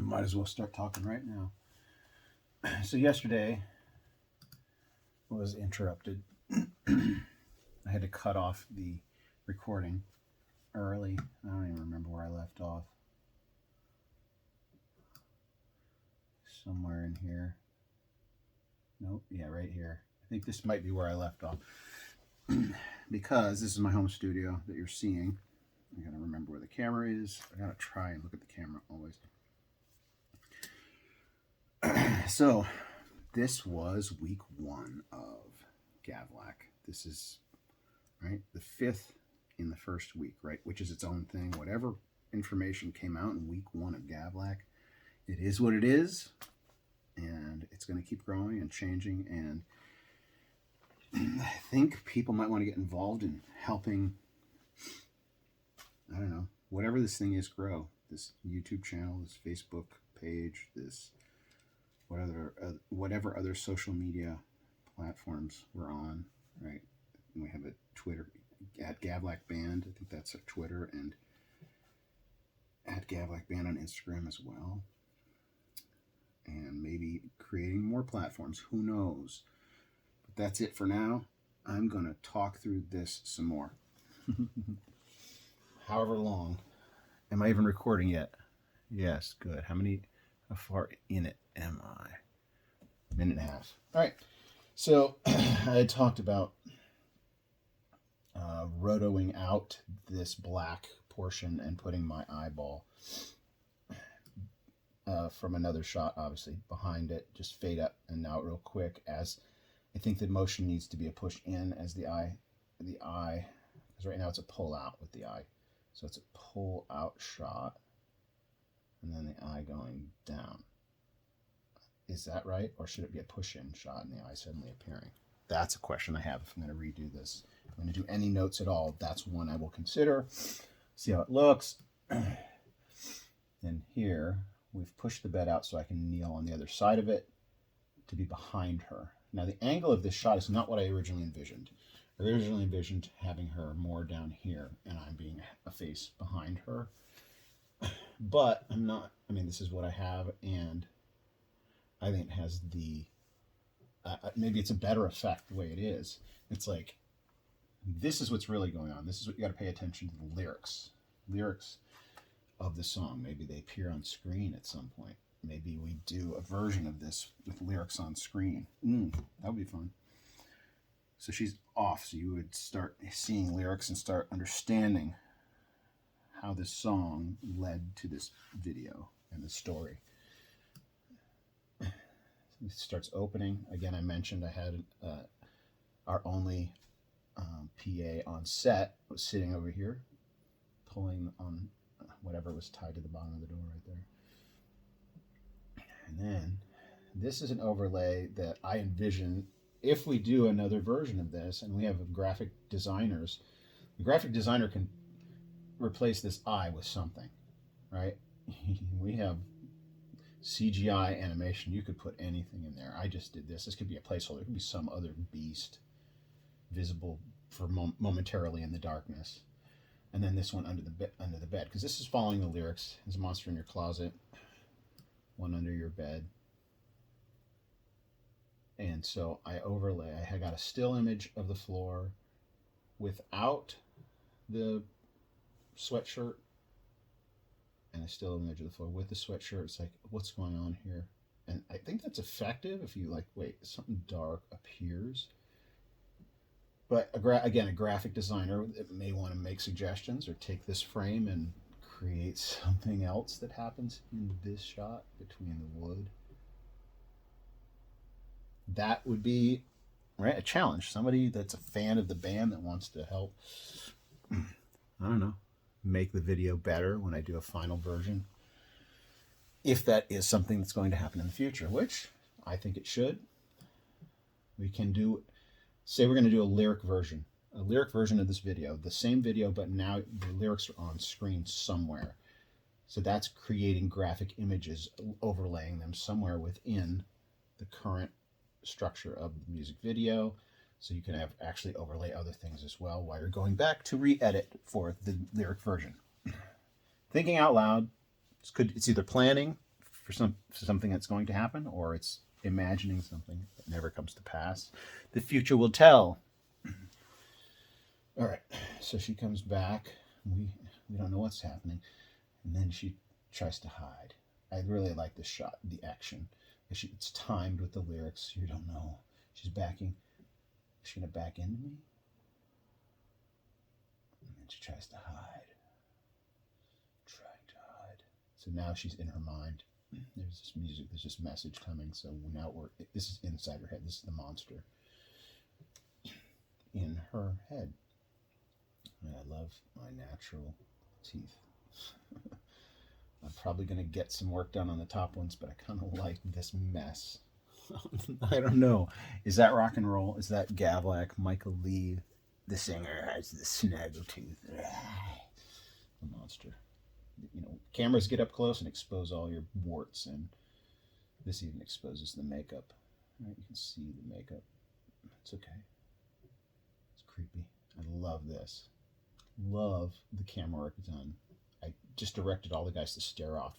Might as well start talking right now. So yesterday was interrupted. I had to cut off the recording early. I don't even remember where I left off. Somewhere in here. Nope, yeah, right here. I think this might be where I left off. Because this is my home studio that you're seeing. I gotta remember where the camera is. I gotta try and look at the camera always. So, this was week 1 of GAVLAK. This is, right, the 5th in the first week, right, which is its own thing. Whatever information came out in week 1 of GAVLAK, it is what it is, and it's going to keep growing and changing, and I think people might want to get involved in helping, I don't know, whatever this thing is grow. This YouTube channel, this Facebook page, this whatever other social media platforms we're on, right? And we have a Twitter at GAVLAK Band. I think that's our Twitter, and at GAVLAK Band on Instagram as well. And maybe creating more platforms. Who knows? But that's it for now. I'm going to talk through this some more. However long. Am I even recording yet? Yes, good. How far in it am I? Minute and a half. All right. So I had talked about rotoing out this black portion and putting my eyeball from another shot, obviously, behind it. Just fade up and out real quick, as I think the motion needs to be a push in as the eye, because right now it's a pull out with the eye. So it's a pull out shot, and then the eye going down. Is that right? Or should it be a push-in shot and the eye suddenly appearing? That's a question I have if I'm going to redo this. If I'm going to do any notes at all, that's one I will consider. See how it looks. And here, we've pushed the bed out so I can kneel on the other side of it to be behind her. Now, the angle of this shot is not what I originally envisioned. I originally envisioned having her more down here, and I'm being a face behind her. But I'm not. I mean, this is what I have, and I think it has the, maybe it's a better effect the way it is. It's like, this is what's really going on. This is what you got to pay attention to, the lyrics. Lyrics of the song. Maybe they appear on screen at some point. Maybe we do a version of this with lyrics on screen. That would be fun. So she's off, so you would start seeing lyrics and start understanding how this song led to this video and the story. It starts opening. Again, I mentioned I had our only PA on set was sitting over here, pulling on whatever was tied to the bottom of the door right there. And then this is an overlay that I envision if we do another version of this, and we have graphic designers. The graphic designer can replace this eye with something, right? We have CGI animation. You could put anything in there. I just did this. This could be a placeholder. It could be some other beast visible for momentarily in the darkness. And then this one under the bed, because this is following the lyrics. There's a monster in your closet, one under your bed. And so I overlay. I got a still image of the floor without the sweatshirt, and a still image of the floor with the sweatshirt. It's like, what's going on here? And I think that's effective if you like, wait, something dark appears. But again, a graphic designer may want to make suggestions or take this frame and create something else that happens in this shot between the wood. That would be, right, a challenge. Somebody that's a fan of the band that wants to help, I don't know, make the video better when I do a final version. If that is something that's going to happen in the future, which I think it should. We can do, say we're going to do a lyric version of this video, the same video, but now the lyrics are on screen somewhere. So that's creating graphic images, overlaying them somewhere within the current structure of the music video. So you can have actually overlay other things as well while you're going back to re-edit for the lyric version. Thinking out loud, it's either planning for something that's going to happen, or it's imagining something that never comes to pass. The future will tell. All right, so she comes back. We don't know what's happening, and then she tries to hide. I really like this shot, the action. It's timed with the lyrics. You don't know. She's backing. Is she gonna back into me? And then she tries to hide. Trying to hide. So now she's in her mind. There's this music. There's this message coming. So now this is inside her head. This is the monster in her head. And I love my natural teeth. I'm probably going to get some work done on the top ones, but I kind of like this mess. I don't know. Is that rock and roll? Is that GAVLAK? Michael Lee, the singer, has the snaggletooth. The monster. You know, cameras get up close and expose all your warts, and this even exposes the makeup. Right? You can see the makeup. It's okay. It's creepy. I love this. Love the camera work done. I just directed all the guys to stare off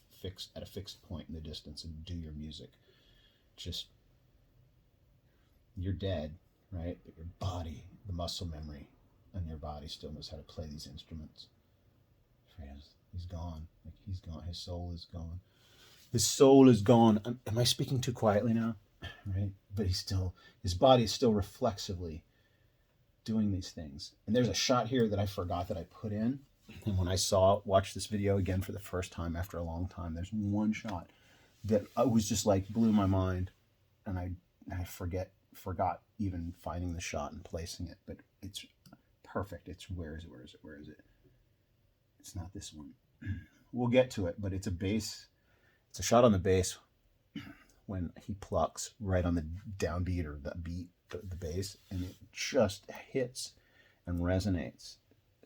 at a fixed point in the distance and do your music. Just, you're dead, right? But your body, the muscle memory in your body still knows how to play these instruments. He's gone. Like, he's gone. His soul is gone. His soul is gone. Am I speaking too quietly now? Right? But his body is still reflexively doing these things. And there's a shot here that I forgot that I put in. And when I watched this video again for the first time after a long time, there's one shot that I was just like blew my mind, and I forgot even finding the shot and placing it. But it's perfect. It's where is it? It's not this one. We'll get to it, but it's a bass. It's a shot on the bass when he plucks right on the downbeat or the beat, the bass, and it just hits and resonates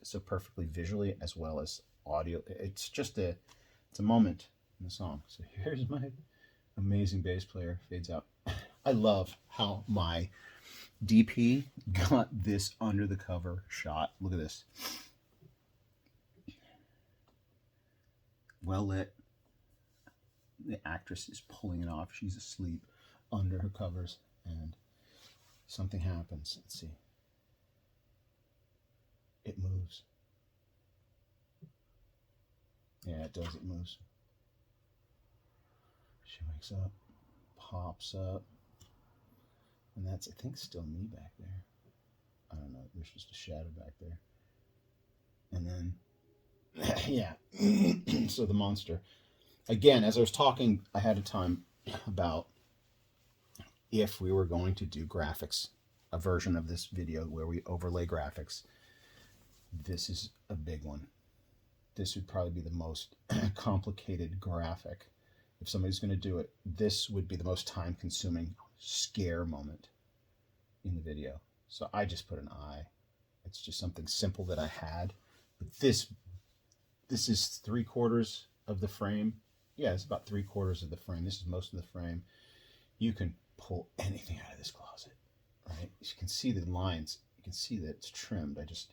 so perfectly visually as well as audio. It's a moment in the song. So here's my amazing bass player, fades out. I love how my DP got this under the cover shot. Look at this. Well lit. The actress is pulling it off. She's asleep under her covers, and something happens. Let's see. It moves. Yeah, it does. It moves. She wakes up, pops up, and that's, I think, still me back there. I don't know. There's just a shadow back there. And then, yeah. So the monster. Again, as I was talking ahead of time about if we were going to do graphics, a version of this video where we overlay graphics, this is a big one. This would probably be the most complicated graphic. If somebody's going to do it, this would be the most time-consuming scare moment in the video. So I just put an eye. It's just something simple that I had. But this is 3/4 of the frame. Yeah, it's about 3/4 of the frame. This is most of the frame. You can pull anything out of this closet, right? You can see the lines. You can see that it's trimmed. I just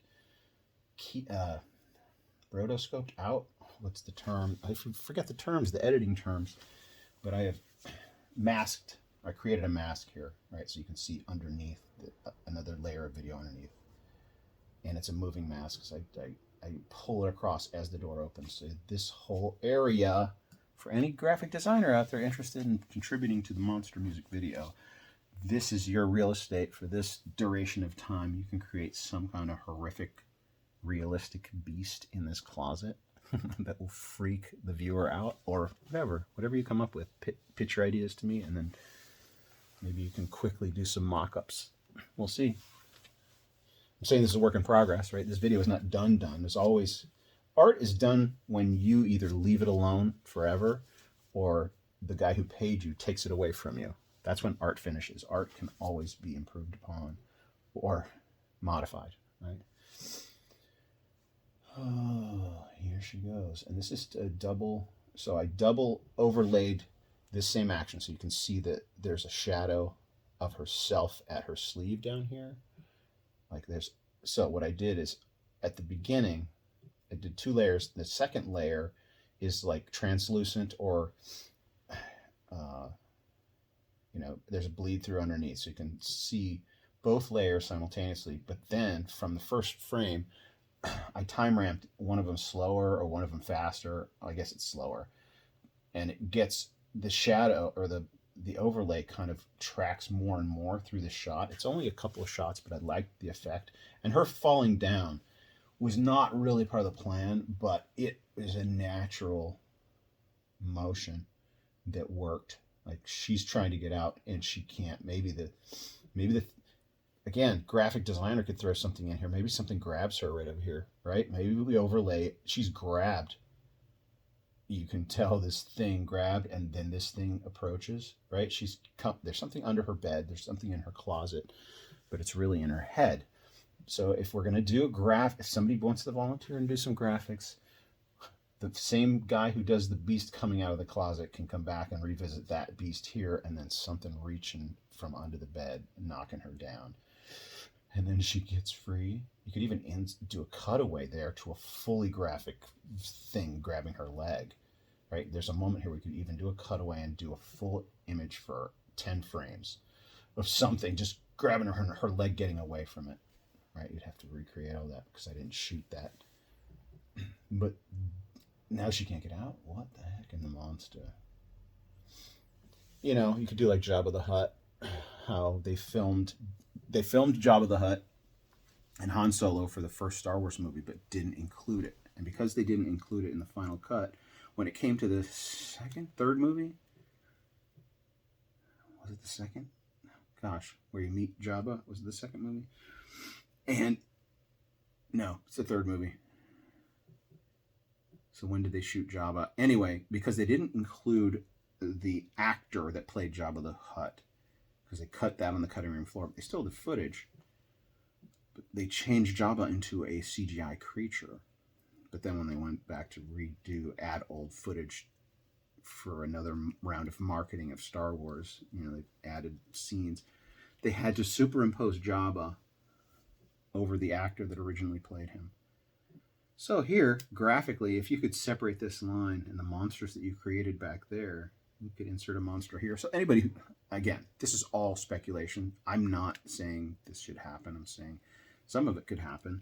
rotoscoped out. What's the term? I forget the terms, the editing terms. But I have masked. I created a mask here, right? So you can see underneath another layer of video underneath, and it's a moving mask. So I pull it across as the door opens. So this whole area, for any graphic designer out there interested in contributing to the monster music video, this is your real estate for this duration of time. You can create some kind of horrific, realistic beast in this closet that will freak the viewer out, or whatever you come up with. Pitch your ideas to me, and then maybe you can quickly do some mock-ups. We'll see. I'm saying this is a work in progress, right? This video is not done. There's always, art is done when you either leave it alone forever or the guy who paid you takes it away from you. That's when art finishes. Art can always be improved upon or modified, right? Oh, here she goes. And this is a double, so I double overlaid this same action so you can see that there's a shadow of herself at her sleeve down here. Like there's, so what I did is at the beginning, I did 2 layers. The second layer is like translucent or you know, there's a bleed through underneath, so you can see both layers simultaneously. But then from the first frame, I time ramped one of them slower or one of them faster. I guess it's slower, and it gets the shadow or the overlay kind of tracks more and more through the shot. It's only a couple of shots, but I liked the effect. And her falling down was not really part of the plan, but it was a natural motion that worked. Like she's trying to get out and she can't. Maybe the again, graphic designer could throw something in here. Maybe something grabs her right over here, right? Maybe we overlay it. She's grabbed. You can tell this thing grabbed, and then this thing approaches, right? There's something under her bed. There's something in her closet, but it's really in her head. So if we're gonna do if somebody wants to volunteer and do some graphics, the same guy who does the beast coming out of the closet can come back and revisit that beast here, and then something reaching from under the bed, knocking her down. And then she gets free. You could even do a cutaway there to a fully graphic thing grabbing her leg, right? There's a moment here we could even do a cutaway and do a full image for 10 frames of something, just grabbing her leg getting away from it, right? You'd have to recreate all that because I didn't shoot that. But now she can't get out. What the heck in the monster? You know, you could do like Jabba the Hutt, how they filmed Jabba the Hutt and Han Solo for the first Star Wars movie, but didn't include it. And because they didn't include it in the final cut, when it came to the third movie, was it the second? Gosh, where you meet Jabba, was it the second movie? And no, it's the third movie. So when did they shoot Jabba? Anyway, because they didn't include the actor that played Jabba the Hutt, because they cut that on the cutting room floor. But they still did footage. But they changed Jabba into a CGI creature. But then when they went back to add old footage for another round of marketing of Star Wars, you know, they added scenes. They had to superimpose Jabba over the actor that originally played him. So here, graphically, if you could separate this line and the monsters that you created back there, you could insert a monster here. So anybody, again, this is all speculation. I'm not saying this should happen. I'm saying some of it could happen.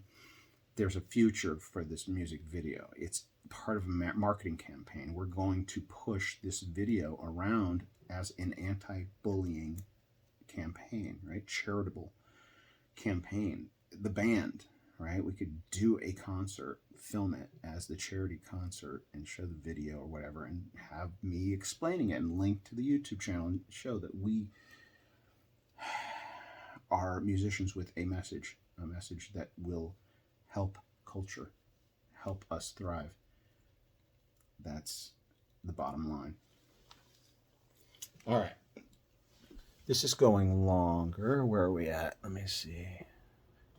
There's a future for this music video. It's part of a marketing campaign. We're going to push this video around as an anti-bullying campaign, right? Charitable campaign. The band, right? We could do a concert, film it as the charity concert and show the video or whatever and have me explaining it and link to the YouTube channel and show that we are musicians with a message that will help culture, help us thrive. That's the bottom line. All right. This is going longer. Where are we at? Let me see.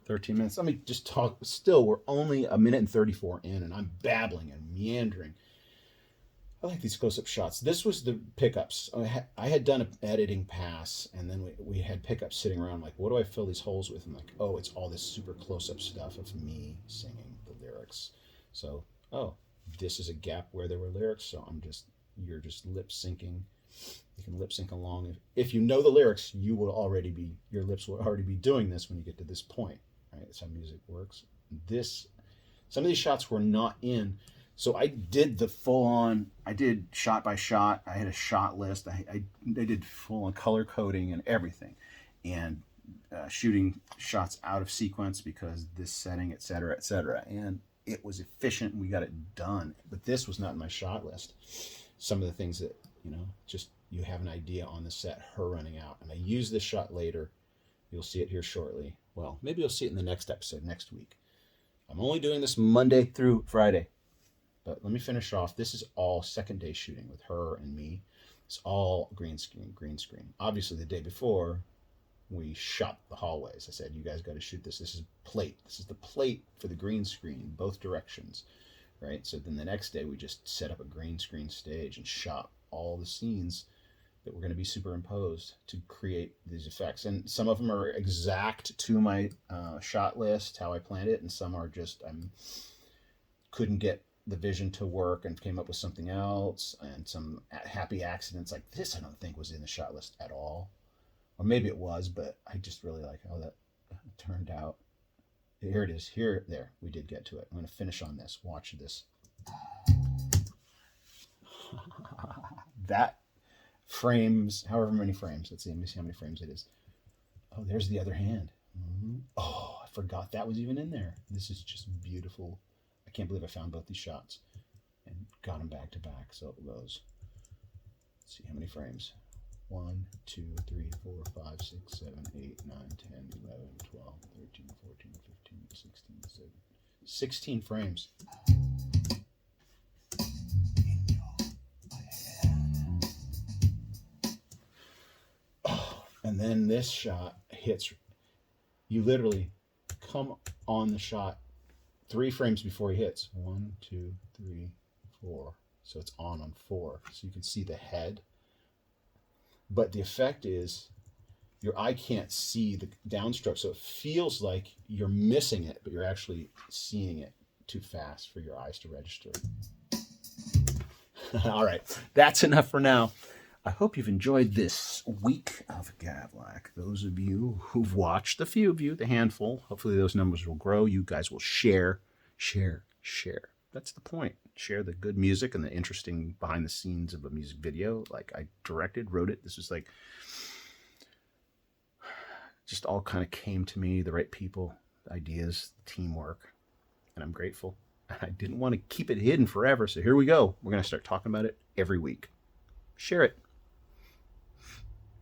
13 minutes. Let me just talk. Still, we're only a minute and 34 in, and I'm babbling and meandering. I like these close-up shots. This was the pickups. I had done an editing pass, and then we had pickups sitting around. Like, what do I fill these holes with? I'm like, oh, it's all this super close-up stuff of me singing the lyrics. So, oh, this is a gap where there were lyrics. So you're just lip syncing. You can lip sync along. If you know the lyrics, your lips will already be doing this when you get to this point. Right? That's how music works. Some of these shots were not in. So I did the full-on, I did shot by shot. I had a shot list. I did full-on color coding and everything. And shooting shots out of sequence because this setting, et cetera, et cetera. And it was efficient and we got it done. But this was not in my shot list. Some of the things that, just you have an idea on the set, her running out. And I use this shot later. You'll see it here shortly. Well, maybe you'll see it in the next episode next week. I'm only doing this Monday through Friday. But let me finish off. This is all second day shooting with her and me. It's all green screen. Obviously, the day before, we shot the hallways. I said, you guys got to shoot this. This is plate. This is the plate for the green screen, both directions, right? So then the next day, we just set up a green screen stage and shot all the scenes that were going to be superimposed to create these effects. And some of them are exact to my shot list, how I planned it, and some are just, couldn't get the vision to work and came up with something else, and some happy accidents like this I don't think was in the shot list at all. Or maybe it was, but I just really like how that turned out. Here it is. There. We did get to it. I'm going to finish on this. Watch this. That frames, however many frames. Let's see. Let me see how many frames it is. Oh, there's the other hand. Oh, I forgot that was even in there. This is just beautiful. I can't believe I found both these shots and got them back to back. So it goes. Let's see how many frames. 1, 2, 3, 4, 5, 6, 7, 8, 9, 10, 11, 12, 13, 14, 15, 16, 17, 16 frames. Oh, and then this shot hits. You literally come on the shot 3 frames before he hits. 1, 2, 3, 4. So it's on 4. So you can see the head. But the effect is your eye can't see the downstroke. So it feels like you're missing it, but you're actually seeing it too fast for your eyes to register. All right, that's enough for now. I hope you've enjoyed this week of GAVLAK. Those of you who've watched, the few of you, the handful, hopefully those numbers will grow. You guys will share. That's the point. Share the good music and the interesting behind the scenes of a music video. Like I directed, wrote it. This was like, just all kind of came to me, the right people, ideas, teamwork, and I'm grateful. I didn't want to keep it hidden forever, so here we go. We're going to start talking about it every week. Share it.